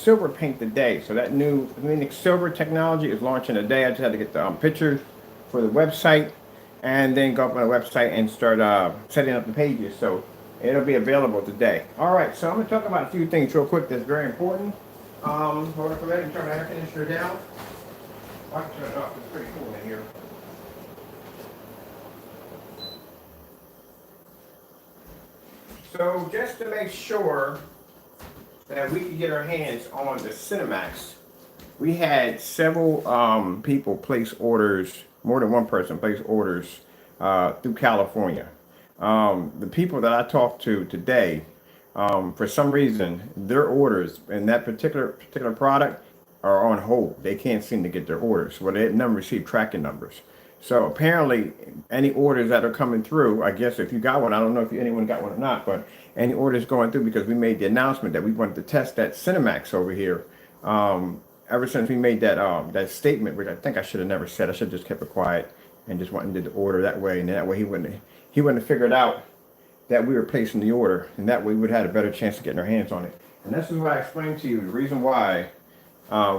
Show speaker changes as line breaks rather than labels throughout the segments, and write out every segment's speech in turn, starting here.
silver paint today. So that new silver technology is launching today. I just had to get the pictures for the website and then go up on the website and start setting up the pages. So it'll be available today. All right, so I'm going to talk about a few things real quick that's very important. Hold on for a minute and turn the air conditioner down. I can turn it off. It's pretty cool in here. So just to make sure that we could get our hands on the Cinemax, we had several people place orders, more than one person place orders through California. The people that I talked to today, for some reason, their orders in that particular product are on hold. They can't seem to get their orders. Well, they never received tracking numbers. So apparently, any orders that are coming through, I guess if you got one, I don't know if anyone got one or not, but any orders going through, because we made the announcement that we wanted to test that Cinemax over here. Ever since we made that statement, which I think I should have never said, I should have just kept it quiet and just went and did the order that way, and that way he wouldn't have figured out that we were placing the order, and that way we would have had a better chance of getting our hands on it. And this is what I explained to you, the reason why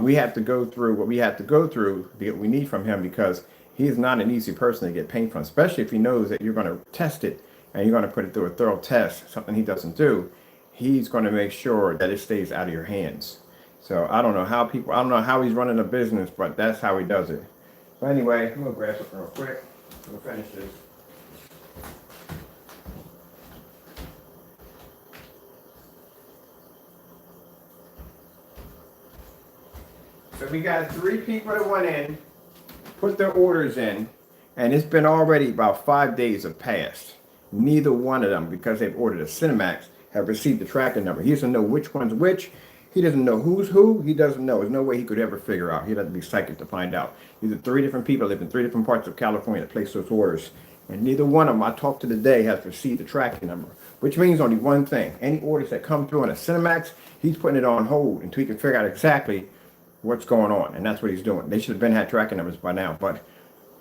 we have to go through what we have to go through to get what we need from him, because he is not an easy person to get paint from, especially if he knows that you're going to test it and you're going to put it through a thorough test, something he doesn't do. He's going to make sure that it stays out of your hands. So I don't know how he's running a business, but that's how he does it. But anyway, I'm going to grab something real quick. We'll finish this. So we got 3 people that went in, put their orders in, and it's been already about 5 days have passed. Neither one of them, because they've ordered a Cinemax, have received the tracking number. He doesn't know which one's which. He doesn't know who's who. He doesn't know. There's no way he could ever figure out. He'd have to be psychic to find out. These are 3 different people that live in 3 different parts of California that place those orders. And neither one of them I talked to today has received the tracking number, which means only one thing. Any orders that come through on a Cinemax, he's putting it on hold until he can figure out exactly what's going on, and that's what he's doing. They should have been had tracking numbers by now, but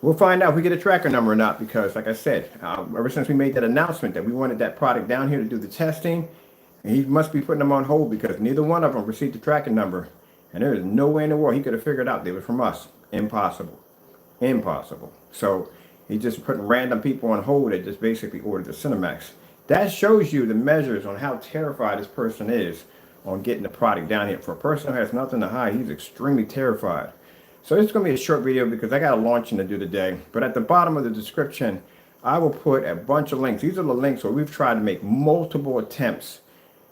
we'll find out if we get a tracker number or not, because like I said, ever since we made that announcement that we wanted that product down here to do the testing, and he must be putting them on hold because neither one of them received the tracking number, and there is no way in the world he could have figured out they were from us. Impossible. So he's just putting random people on hold that just basically ordered the Cinemax. That shows you the measures on how terrified this person is on getting the product down here. For a person who has nothing to hide, he's extremely terrified. So it's going to be a short video because I got a launching to do today. But at the bottom of the description, I will put a bunch of links. These are the links where we've tried to make multiple attempts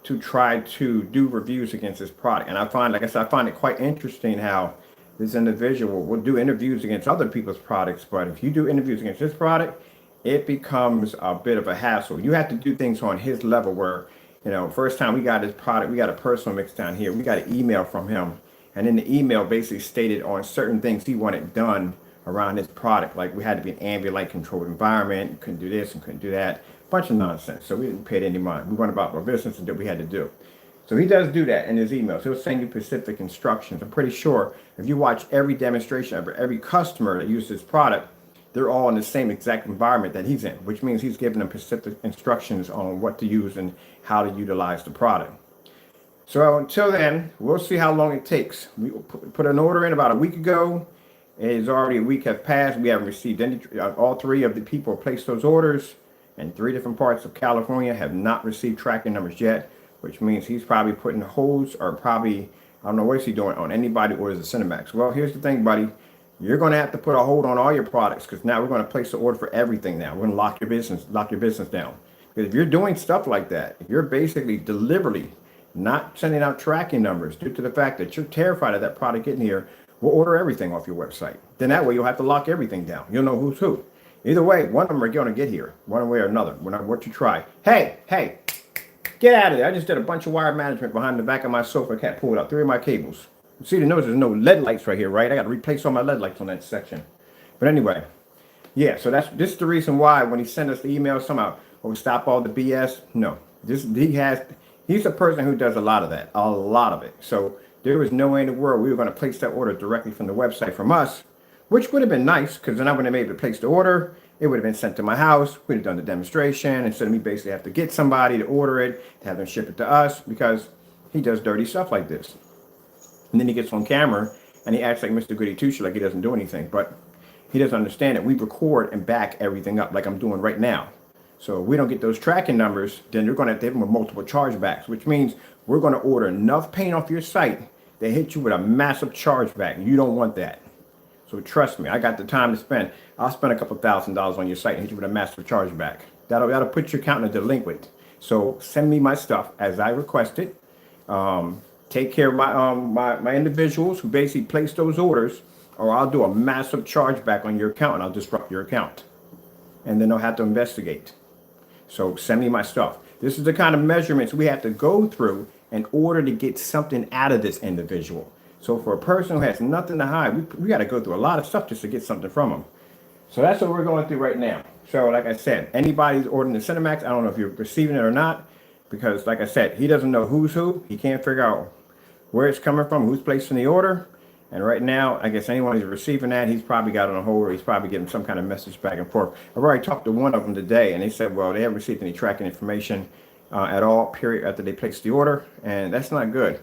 to try to do reviews against this product. And I find, like I said, I find it quite interesting how this individual will do interviews against other people's products. But if you do interviews against this product, it becomes a bit of a hassle. You have to do things on his level where, you know, first time we got his product, we got a personal mix down here. We got an email from him. And in the email basically stated on certain things he wanted done around his product. Like we had to be an ambient light controlled environment. You couldn't do this and couldn't do that. Bunch of nonsense. So we didn't pay it any mind. We went about our business and did what we had to do. So he does do that in his emails. He'll send you specific instructions. I'm pretty sure if you watch every demonstration of every customer that uses this product, they're all in the same exact environment that he's in, which means he's giving them specific instructions on what to use and how to utilize the product. So until then, we'll see how long it takes. We put an order in about a week ago. It is already a week have passed. We haven't received any. All 3 of the people placed those orders in 3 different parts of California have not received tracking numbers yet, which means he's probably putting holds or probably, I don't know what's he doing on anybody who orders a Cinemax. Well, here's the thing, buddy. You're going to have to put a hold on all your products because now we're going to place the order for everything now. We're going to lock your business down. Because if you're doing stuff like that, if you're basically deliberately not sending out tracking numbers due to the fact that you're terrified of that product getting here, we'll order everything off your website. Then that way you'll have to lock everything down. You'll know who's who. Either way, one of them are going to get here, one way or another, no matter what you try. Hey, get out of there. I just did a bunch of wire management behind the back of my sofa. I can't pull it out. 3 of my cables. See, the notice there's no LED lights right here, right? I got to replace all my LED lights on that section. But anyway, yeah, so this is the reason why when he sent us the email somehow, we stop all the BS. No, he's a person who does a lot of that, a lot of it. So there was no way in the world we were going to place that order directly from the website from us, which would have been nice because then I would have been able to place the order. It would have been sent to my house. We'd have done the demonstration instead of me basically have to get somebody to order it, to have them ship it to us because he does dirty stuff like this. And then he gets on camera and he acts like Mr. Goody Two-Shoes, like he doesn't do anything. But he doesn't understand it. We record and back everything up like I'm doing right now. So if we don't get those tracking numbers, then you're going to have to hit them with multiple chargebacks, which means we're going to order enough paint off your site. They hit you with a massive chargeback. You don't want that. So trust me, I got the time to spend. I'll spend a couple $1,000s on your site and hit you with a massive chargeback. That'll put your account in a delinquent. So send me my stuff as I requested. Take care of my individuals who basically place those orders, or I'll do a massive chargeback on your account and I'll disrupt your account. And then they'll have to investigate. So send me my stuff. This is the kind of measurements we have to go through in order to get something out of this individual. So for a person who has nothing to hide, we got to go through a lot of stuff just to get something from them. So that's what we're going through right now. So like I said, anybody's ordering the Cinemax, I don't know if you're receiving it or not, because like I said, he doesn't know who's who. He can't figure out where it's coming from, who's placing the order. And right now, I guess anyone who's receiving that, he's probably got it on hold, or he's probably getting some kind of message back and forth. I've already talked to one of them today, and they said, well, they haven't received any tracking information at all, period, after they placed the order. And that's not good.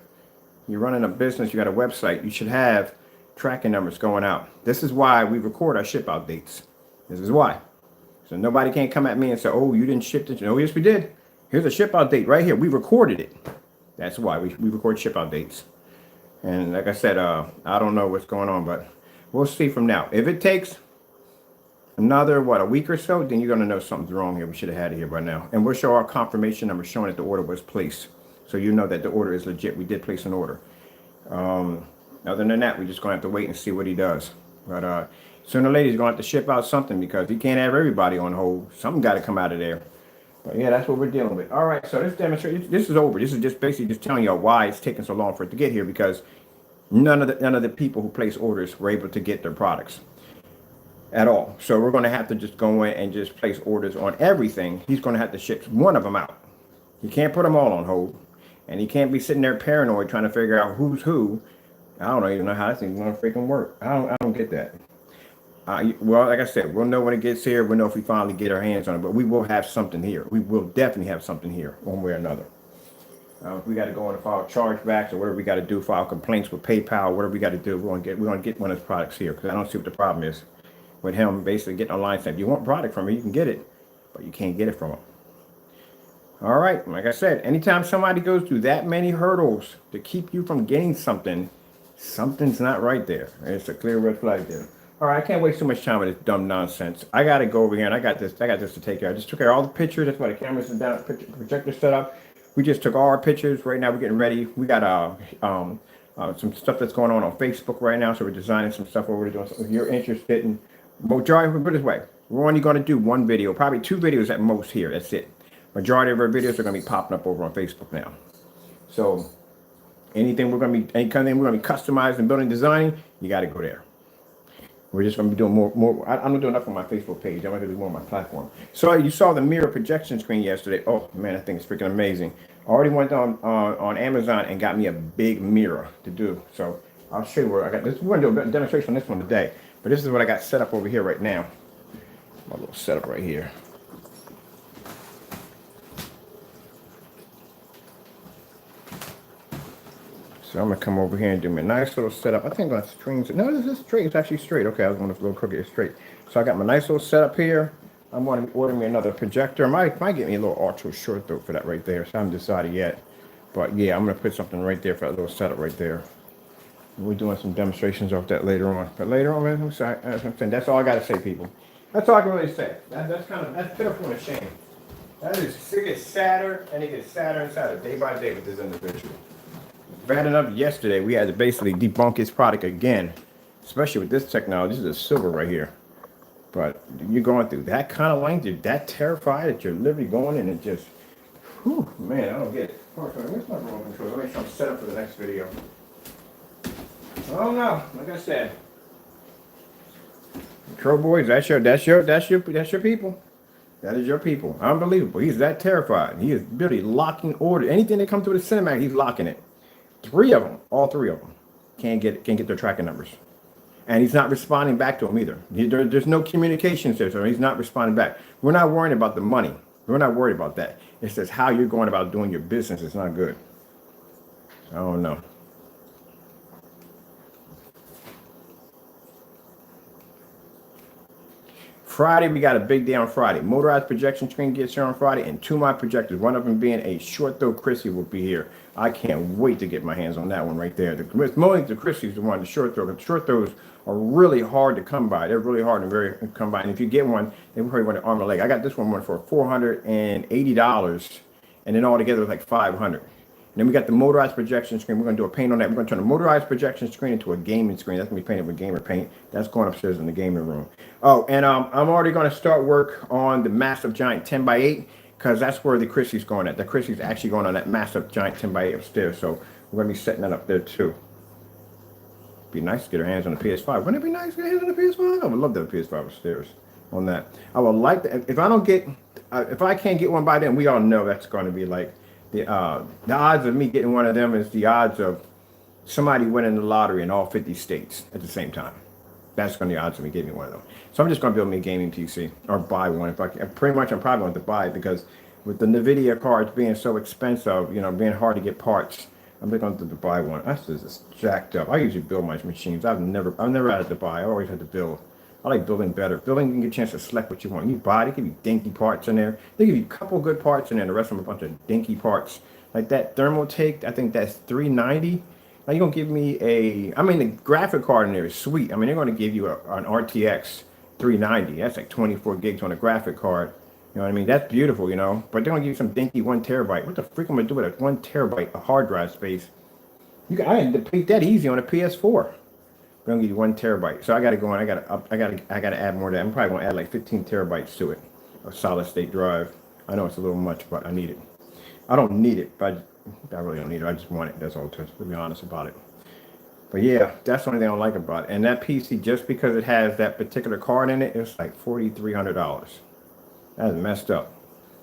You're running a business, you got a website, you should have tracking numbers going out. This is why we record our ship out dates. This is why. So nobody can't come at me and say, oh, you didn't ship it. No, yes, we did. Here's a ship out date right here. We recorded it. That's why we record ship out dates. And like I said, I don't know what's going on, but we'll see from now. If it takes another, a week or so, then you're going to know something's wrong here. We should have had it here by now. And we'll show our confirmation number showing that the order was placed. So you know that the order is legit. We did place an order. Other than that, we're just going to have to wait and see what he does. But sooner or later, he's going to have to ship out something because he can't have everybody on hold. Something got to come out of there. But yeah, that's what we're dealing with. All right, so this demonstration, this is over. This is just basically just telling y'all why it's taking so long for it to get here, because none of the people who place orders were able to get their products at all. So we're going to have to just go in and just place orders on everything. He's going to have to ship one of them out. He can't put them all on hold, and he can't be sitting there paranoid trying to figure out who's who. I don't even know how this thing's going to freaking work. I don't get that. Well, like I said, we'll know when it gets here. We'll know if we finally get our hands on it. But we will have something here. We will definitely have something here, one way or another. If we got to go in and file chargebacks or whatever we got to do, file complaints with PayPal, whatever we got to do, we're going to get one of his products here, because I don't see what the problem is with him basically getting online saying, if you want product from me, you can get it, but you can't get it from him. All right, like I said, anytime somebody goes through that many hurdles to keep you from getting something, something's not right there. It's a clear red flag there. All right, I can't waste too much time with this dumb nonsense. I got to go over here, and I got this to take care of. I just took care of all the pictures. That's why the cameras are down, projector set up. We just took all our pictures. Right now, we're getting ready. We got some stuff that's going on Facebook right now, so we're designing some stuff over there. So if you're interested in majority, put it this way, we're only going to do one video, probably 2 videos at most here. That's it. Majority of our videos are going to be popping up over on Facebook now. So anything we're going to be customizing, building, designing, you got to go there. We're just going to be doing more. I'm not doing enough on my Facebook page. I'm going to do more on my platform. So you saw the mirror projection screen yesterday. Oh man, I think it's freaking amazing. I already went on Amazon and got me a big mirror to do. So I'll show you where I got this. We're going to do a demonstration on this one today. But this is what I got set up over here right now. My little setup right here. So I'm going to come over here and do my nice little setup. I think I'm going to string it. No, this is straight. It's actually straight. Okay, I was going to go crooked. It's straight. So I got my nice little setup here. I'm going to order me another projector. Might get me a little ultra short throat for that right there. So I haven't decided yet. But yeah, I'm going to put something right there for that little setup right there. We're doing some demonstrations of that later on. But later on, man, I'm saying, that's all I got to say, people. That's all I can really say. That's pitiful and a shame. It gets sadder, and it gets sadder and sadder day by day with this individual. Bad enough yesterday, we had to basically debunk his product again, especially with this technology. This is a silver right here. But you're going through that kind of length, you're that terrified that you're literally going in and just, whew, man, I don't get it. Where's my remote control? Let me make sure I'm set up for the next video. I don't know. Like I said, Crow boys, that's your people. That is your people. Unbelievable. He's that terrified. He is really locking orders. Anything that comes through the Cinemax, he's locking it. 3 of them, all 3 of them, can't get their tracking numbers, and he's not responding back to them either. There's no communication there, so he's not responding back. We're not worrying about the money. We're not worried about that. It's just how you're going about doing your business is not good. I don't know. Friday, we got a big day on Friday. Motorized projection screen gets here on Friday, and 2 of my projectors, one of them being a short throw Chrissy, will be here. I can't wait to get my hands on that one right there. It's mostly the Chrissy's the one, the short throw. The short throws are really hard to come by. They're really hard and very come by. And if you get one, they probably want an arm and leg. I got this one for $480, and then altogether it's like $500. And then we got the motorized projection screen. We're going to do a paint on that. We're going to turn the motorized projection screen into a gaming screen. That's going to be painted with gamer paint. That's going upstairs in the gaming room. Oh, and I'm already going to start work on the massive giant 10x8 because that's where the Chrissy's going at. The Chrissy's actually going on that massive giant 10x8 upstairs. So we're going to be setting that up there too. Be nice to get our hands on the PS5. Wouldn't it be nice to get our hands on the PS5? I would love to have a PS5 upstairs on that. I would like to, if I can't get one by then, we all know that's going to be like, the odds of me getting one of them is the odds of somebody winning the lottery in all 50 states at the same time. That's going to be the odds of me getting one of them. So I'm just going to build me a gaming PC or buy one. If I can. Pretty much I'm probably going to buy it because with the NVIDIA cards being so expensive, you know, being hard to get parts, I'm just going to buy one. That's just jacked up. I usually build my machines. I've never had to buy. I always had to build. I like building better. Building, you can get a chance to select what you want. You buy, they give you dinky parts in there. They give you a couple good parts in there, and the rest of them a bunch of dinky parts. Like that Thermaltake, I think that's $390. Now you're going to give me the graphic card in there is sweet. I mean, they're going to give you an RTX 390. That's like 24 gigs on a graphic card. You know what I mean? That's beautiful, you know. But they're going to give you some dinky 1 terabyte. What the freak am I going to do with a 1 terabyte of hard drive space? I can deplete that easy on a PS4. We're gonna give you 1 terabyte. So I gotta go on. I gotta add more to that. I'm probably gonna add like 15 terabytes to it, a solid state drive. I know it's a little much, but I need it. I don't need it, but I really don't need it. I just want it. That's all. To be honest about it. But yeah, that's the only thing I don't like about it. And that PC, just because it has that particular card in it, it's like $4,300. That is messed up.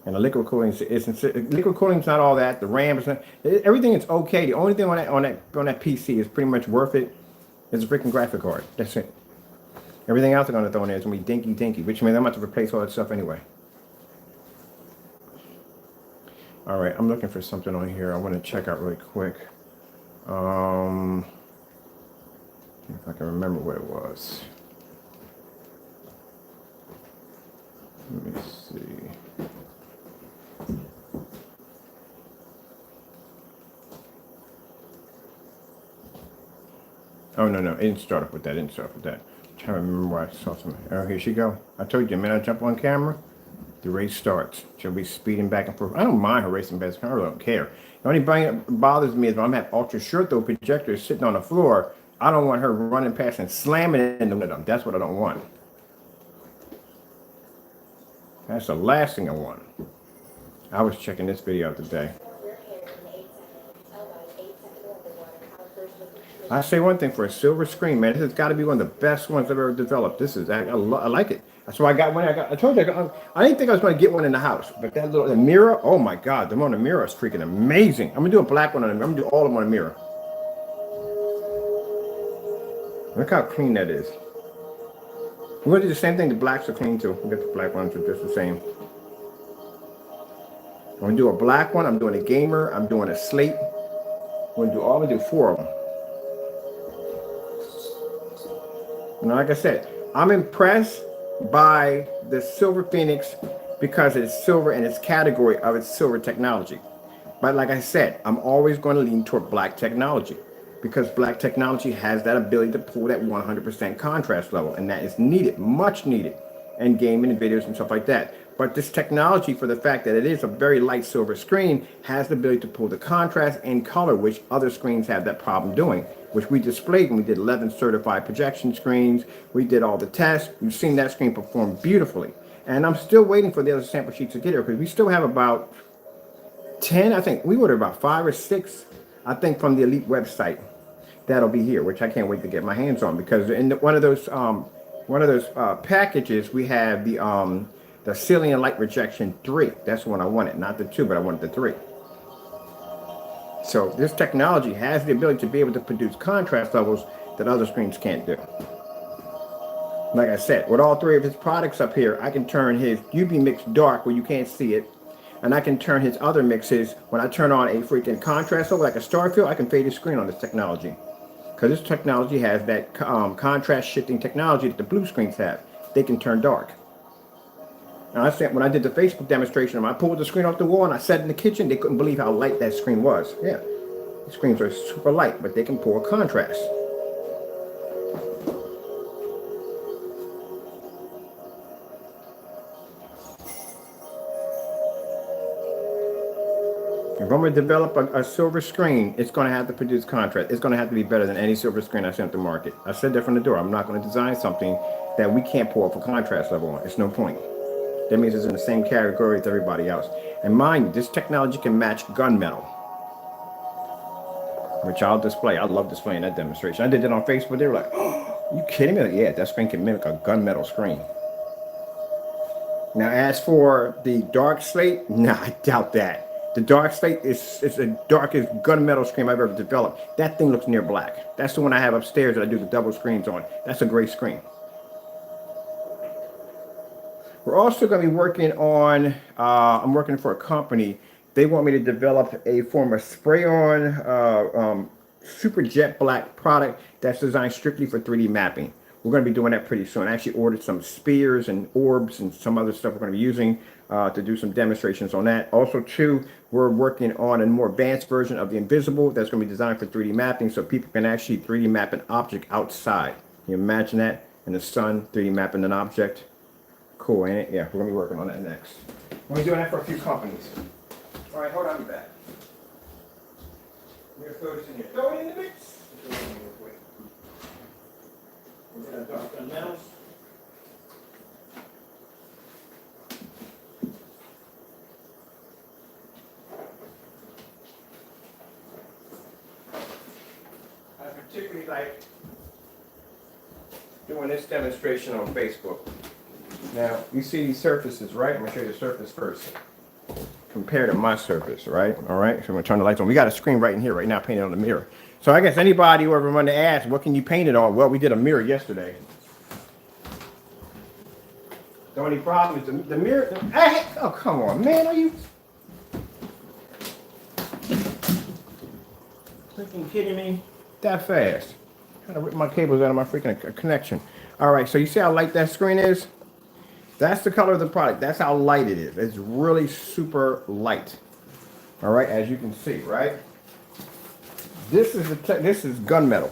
And the liquid cooling liquid cooling's not all that. The RAM is not. Everything is okay. The only thing on that PC is pretty much worth it. It's a freaking graphic card. That's it. Everything else I'm going to throw in there is going to be dinky, which means I'm going to have to replace all that stuff anyway. All right, I'm looking for something on here I want to check out really quick. If I can remember what it was. Let me see. Oh, no, it didn't start off with that. I'm trying to remember why I saw something. Oh, here she go. I told you, the minute I jump on camera, the race starts. She'll be speeding back and forth. I don't mind her racing back. I really don't care. The only thing that bothers me is when I'm at ultra short throw projectors sitting on the floor, I don't want her running past and slamming into them. That's what I don't want. That's the last thing I want. I was checking this video out today. I say one thing, for a silver screen, man, this has got to be one of the best ones I've ever developed. This is, I like it. That's why I got one. I told you, I didn't think I was going to get one in the house, but that little mirror, oh my God, the one on the mirror is freaking amazing. I'm going to do a black one on the mirror. I'm going to do all of them on the mirror. Look how clean that is. We're going to do the same thing. The blacks are clean too. We got the black ones are just the same. I'm going to do a black one. I'm doing a gamer. I'm doing a slate. I'm going to do 4 of them. And like I said, I'm impressed by the Silver Phoenix because it's silver in its category of its silver technology. But like I said, I'm always going to lean toward black technology because black technology has that ability to pull that 100% contrast level, and that is needed, much needed, in gaming and videos and stuff like that. But this technology, for the fact that it is a very light silver screen, has the ability to pull the contrast and color, which other screens have that problem doing, which we displayed when we did 11 certified projection screens. We did all the tests. You've seen that screen perform beautifully. And I'm still waiting for the other sample sheets to get here because we still have about 10, I think. We ordered about 5 or 6, I think, from the Elite website. That'll be here, which I can't wait to get my hands on because in one of those packages, we have the ceiling and light rejection 3. That's the one I wanted, not the 2, but I wanted the 3. So this technology has the ability to be able to produce contrast levels that other screens can't do. Like I said, with all 3 of his products up here, I can turn his UV mix dark where you can't see it, and I can turn his other mixes, when I turn on a freaking contrast level like a star field, I can fade his screen on this technology. Because this technology has that contrast shifting technology that the blue screens have. They can turn dark. And I said, when I did the Facebook demonstration, I pulled the screen off the wall and I sat in the kitchen, they couldn't believe how light that screen was. Yeah, the screens are super light, but they can pull a contrast. If I'm going to develop a silver screen, it's going to have to produce contrast. It's going to have to be better than any silver screen I sent to market. I said that from the door. I'm not going to design something that we can't pull up a contrast level on. It's no point. That means it's in the same category as everybody else. And mind you, this technology can match gunmetal, which I'll display. I love displaying that demonstration. I did it on Facebook. They were like, oh, you kidding me? Like, yeah, that screen can mimic a gunmetal screen. Now, as for the dark slate, nah, I doubt that. The dark slate is the darkest gunmetal screen I've ever developed. That thing looks near black. That's the one I have upstairs that I do the double screens on. That's a great screen. We're also going to be working on, I'm working for a company. They want me to develop a form of spray-on super jet black product that's designed strictly for 3D mapping. We're going to be doing that pretty soon. I actually ordered some spears and orbs and some other stuff we're going to be using to do some demonstrations on that. Also, too, we're working on a more advanced version of the Invisible that's going to be designed for 3D mapping so people can actually 3D map an object outside. Can you imagine that? In the sun, 3D mapping an object. Cool, ain't it? Yeah, we're going to be working on that next. We're doing that for a few companies. All right, hold on, be back. We're going to throw this in here. Throw it in the mix. We're going to drop the metals. I particularly like doing this demonstration on Facebook. Now, you see these surfaces, right? I'm going to show you the surface first. Compared to my surface, right? All right, so I'm going to turn the lights on. We got a screen right in here right now painted on the mirror. So I guess anybody who ever wanted to ask, what can you paint it on? Well, we did a mirror yesterday. The only problem is the mirror. Hey, oh, come on, man. Are you freaking kidding me? That fast. I'm trying to rip my cables out of my freaking connection. All right, so you see how light that screen is? That's the color of the product. That's how light it is. It's really super light. All right, as you can see, right? This is gunmetal.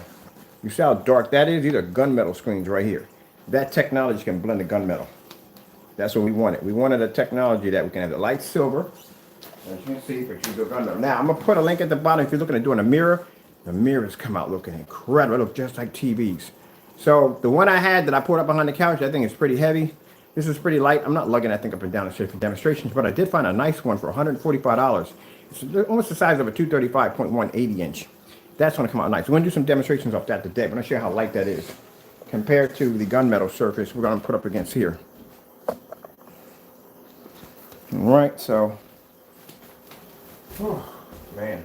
You see how dark that is? These are gunmetal screens right here. That technology can blend the gunmetal. That's what we wanted. We wanted a technology that we can have the light silver, as you can see, but you do gunmetal. Now, I'm going to put a link at the bottom if you're looking at doing a mirror. The mirrors come out looking incredible. They look just like TVs. So the one I had that I put up behind the couch, I think is pretty heavy. This is pretty light. I'm not lugging that thing up and down the street for demonstrations, but I did find a nice one for $145. It's almost the size of a 235.1 80-inch. That's going to come out nice. We're going to do some demonstrations off that today. I'm going to show you how light that is compared to the gunmetal surface we're going to put up against here. All right, so, oh, man.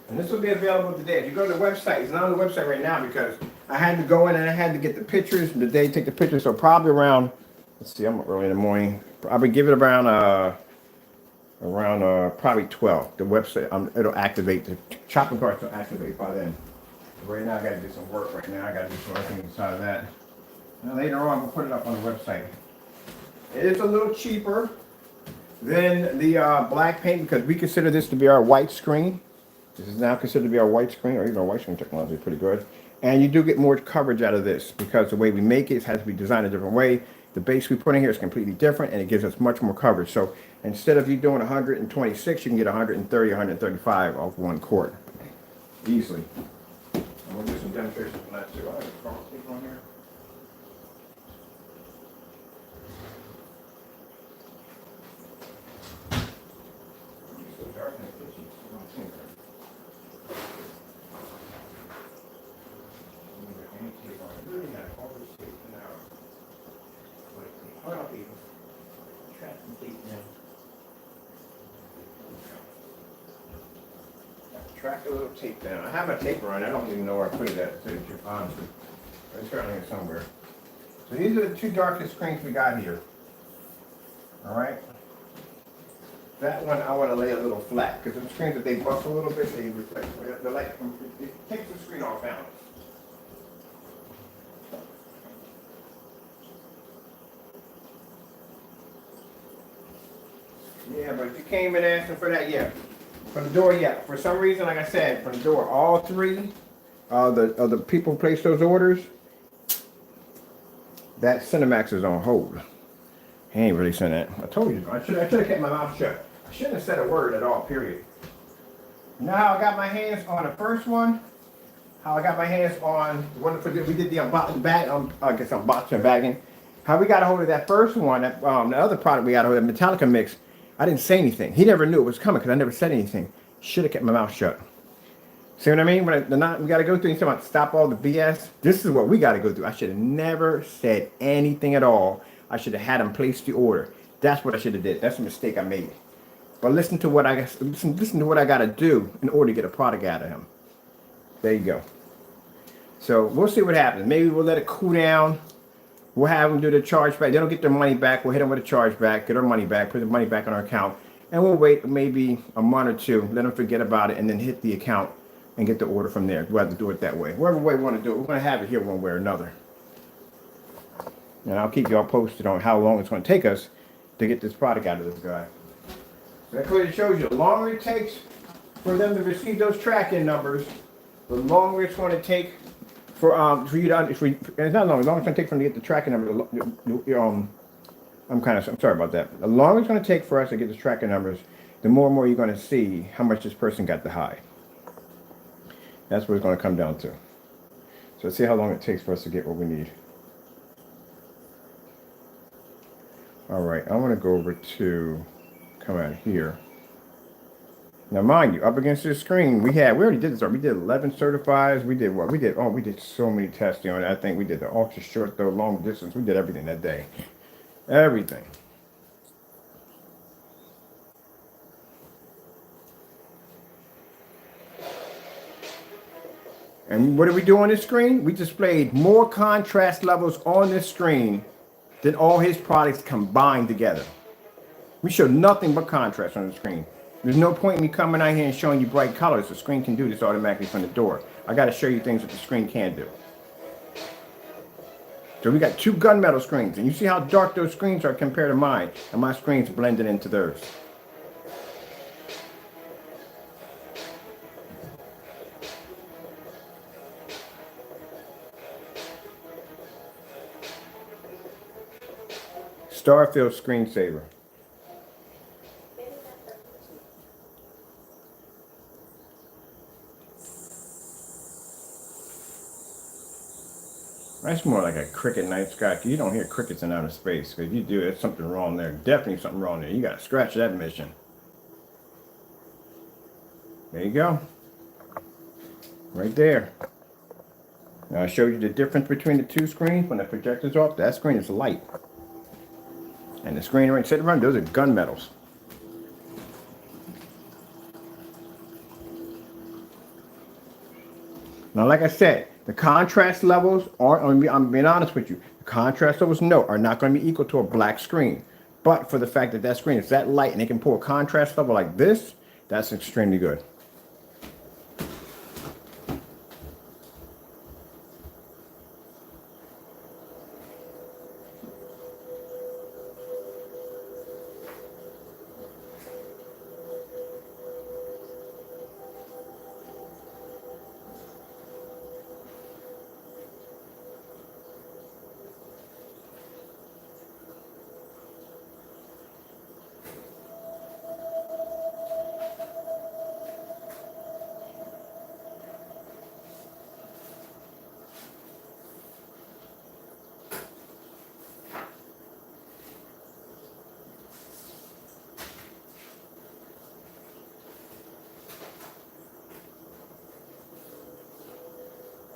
And this will be available today. If you go to the website, it's not on the website right now because I had to go in and I had to get the pictures and the day take the pictures. So probably around, let's see, I'm up early in the morning. Probably give it around probably 12. The website, it'll activate, the shopping carts will activate by then. Right now I got to do some work right now. I got to do some work inside of that. And later on we'll put it up on the website. It is a little cheaper than the black paint because we consider this to be our white screen. This is now considered to be our white screen, or even our white screen technology is pretty good. And you do get more coverage out of this because the way we make it has to be designed a different way. The base we put in here is completely different and it gives us much more coverage. So instead of you doing 126, you can get 130, 135 off one quart. Easily. And we'll do some demonstrations on that too. I have a caller tape on here. It's so dark in the kitchen. I don't think that. Track a little tape down. I have a tape run. I don't even know where I put it at. So it's honestly, it's certainly somewhere. So these are the two darkest screens we got here. All right. That one I want to lay a little flat because the screens, if they bust a little bit, they reflect. The light, it takes the screen off balance. Yeah, but if you came in asking for that, yeah. For the door, yeah. For some reason, like I said, for the door, all three of the people who placed those orders, that Cinemax is on hold. He ain't really saying that. I told you. I should have kept my mouth shut. I shouldn't have said a word at all, period. Now I got my hands on the first one. How I got my hands on the one for we did the unboxing I guess unboxing and bagging. How we got a hold of that first one, that, the other product we got a hold of, the Metallica mix. I didn't say anything. He never knew it was coming because I never said anything. Should have kept my mouth shut. See what I mean? We got to go through and talk about stop all the BS. This is what we got to go through. I should have never said anything at all. I should have had him place the order. That's what I should have did. That's a mistake I made. But listen to what I got to do in order to get a product out of him. There you go. So we'll see what happens. Maybe we'll let it cool down. We'll have them do the charge back. They don't get their money back. We'll hit them with a charge back, get our money back, put the money back on our account, and we'll wait maybe a month or two, let them forget about it, and then hit the account and get the order from there. We'll have to do it that way. Whatever way we want to do it, we're going to have it here one way or another. And I'll keep y'all posted on how long it's going to take us to get this product out of this guy. So that clearly shows you the longer it takes for them to receive those tracking numbers, the longer it's going to take for you to, it's not long, the longer it's going to take for them to get the tracking numbers, I'm sorry about that. The longer it's going to take for us to get the tracking numbers, the more and more you're going to see how much this person got the high. That's what it's going to come down to. So let's see how long it takes for us to get what we need. All right, I want to go over to, come out here. Now, mind you, up against this screen, we already did this. We did 11 certifies. We did what? We did so many testing on it. I think we did the ultra short, throw, long distance. We did everything that day. Everything. And what did we do on this screen? We displayed more contrast levels on this screen than all his products combined together. We showed nothing but contrast on the screen. There's no point in me coming out here and showing you bright colors. The screen can do this automatically from the door. I got to show you things that the screen can do. So we got two gunmetal screens, and you see how dark those screens are compared to mine, and my screen's blended into theirs. Starfield screensaver. That's more like a cricket night sky. You don't hear crickets in outer space. Because if you do, there's something wrong there. Definitely something wrong there. You got to scratch that mission. There you go. Right there. Now I showed you the difference between the two screens. When the projector's off, that screen is light. And the screen right sitting around, those are gunmetals. Now, like I said, the contrast levels aren't, I'm being honest with you, the contrast levels, no, are not going to be equal to a black screen. But for the fact that that screen is that light and they can pull a contrast level like this, that's extremely good.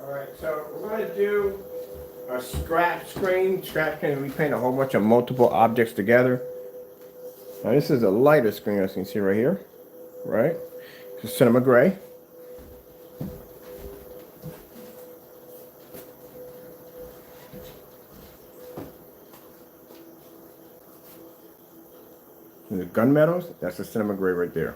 Alright, so we're going to do a scratch screen. Scratch screen, we paint a whole bunch of multiple objects together. Now this is a lighter screen, as you can see right here. Right? It's a cinema gray. The gunmetals, that's the cinema grade right there.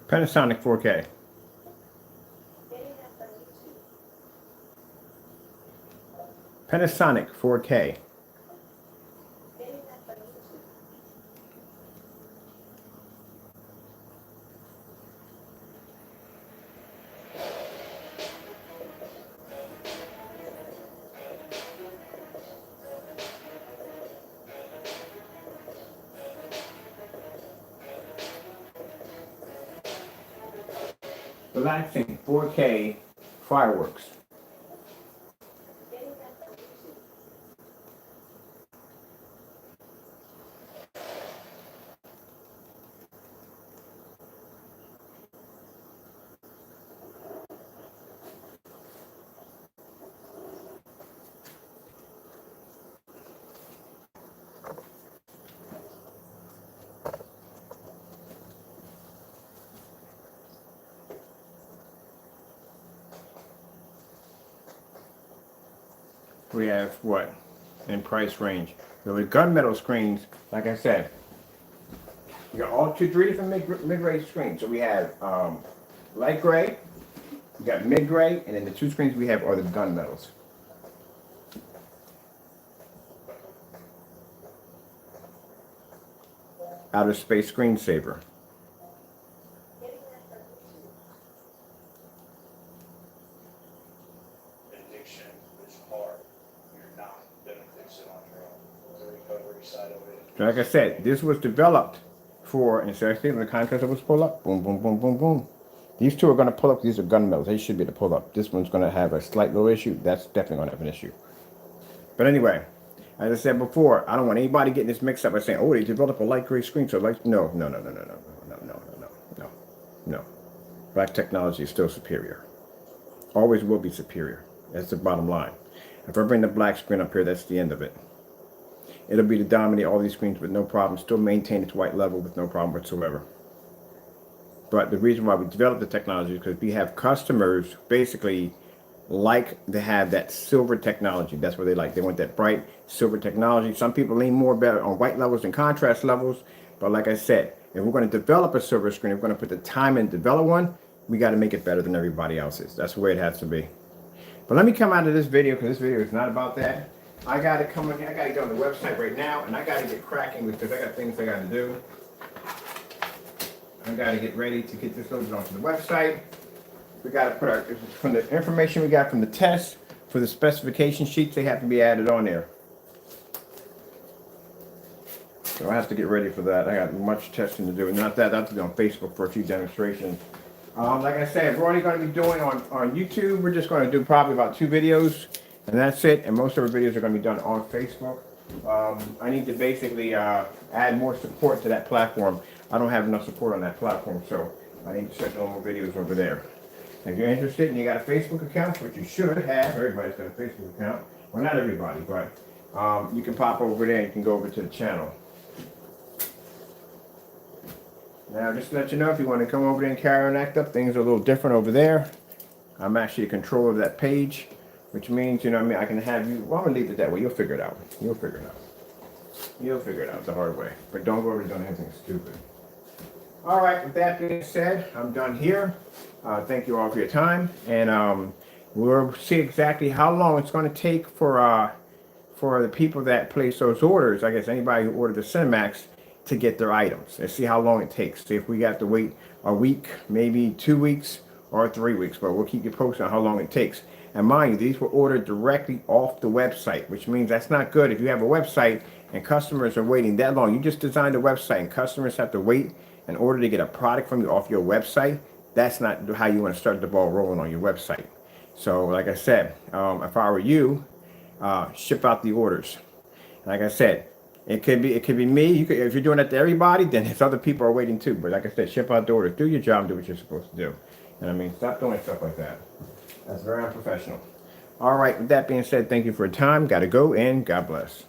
Panasonic 4K. Panasonic 4K. Relaxing 4K fireworks. We have what in price range? So with gunmetal screens, like I said, you got all three different mid-range screens. So we have light gray, we got mid-gray, and then the two screens we have are the gunmetals. Outer space screensaver. So like I said, this was developed for, and so I think the contrast was pull up, boom, boom, boom, boom, boom. These two are going to pull up. These are gunmetals. They should be able to pull up. This one's going to have a slight little issue. That's definitely going to have an issue. But anyway, as I said before, I don't want anybody getting this mixed up by saying, oh, they developed a light gray screen. So like, no. Black technology is still superior. Always will be superior. That's the bottom line. If I bring the black screen up here, that's the end of it. It'll be to dominate all these screens with no problem, still maintain its white level with no problem whatsoever. But the reason why we developed the technology is because we have customers basically like to have that silver technology. That's what they like. They want that bright silver technology. Some people lean more better on white levels than contrast levels. But like I said, if we're going to develop a silver screen, if we're going to put the time in to develop one, we got to make it better than everybody else's. That's the way it has to be. But let me come out of this video because this video is not about that. I got to come in here. I got to go on the website right now, and I got to get cracking because I got things I got to do. I got to get ready to get this loaded onto the website. We got to put our, from the information we got from the test, for the specification sheets, they have to be added on there. So I have to get ready for that. I got much testing to do. Not that, I have to be on Facebook for a few demonstrations. Like I said, we're only going to be doing on YouTube. We're just going to do probably about 2 videos. And that's it, and most of our videos are going to be done on Facebook. I need to basically add more support to that platform. I don't have enough support on that platform, so I need to start doing more videos over there. If you're interested and you got a Facebook account, which you should have, everybody's got a Facebook account. Well, not everybody, but you can pop over there and you can go over to the channel. Now, just to let you know, if you want to come over there and carry on act up, things are a little different over there. I'm actually in control of that page. Which means, you know what I mean, I can have you, well, I'm going to leave it that way. You'll figure it out. You'll figure it out. You'll figure it out the hard way. But don't go over doing anything stupid. All right, with that being said, I'm done here. Thank you all for your time. And we'll see exactly how long it's going to take for the people that place those orders, I guess anybody who ordered the Cinemax, to get their items. Let's see how long it takes. See if we got to wait a week, maybe 2 weeks, or 3 weeks. But we'll keep you posted on how long it takes. And mind you, these were ordered directly off the website, which means that's not good. If you have a website and customers are waiting that long, you just designed a website and customers have to wait in order to get a product from you off your website, that's not how you want to start the ball rolling on your website. So like I said, if I were you, ship out the orders. Like I said, it could be me. You could, if you're doing that to everybody, then there's other people are waiting too. But like I said, ship out the orders. Do your job. Do what you're supposed to do. And I mean, stop doing stuff like that. That's very unprofessional. All right. With that being said, thank you for your time. Got to go, and God bless.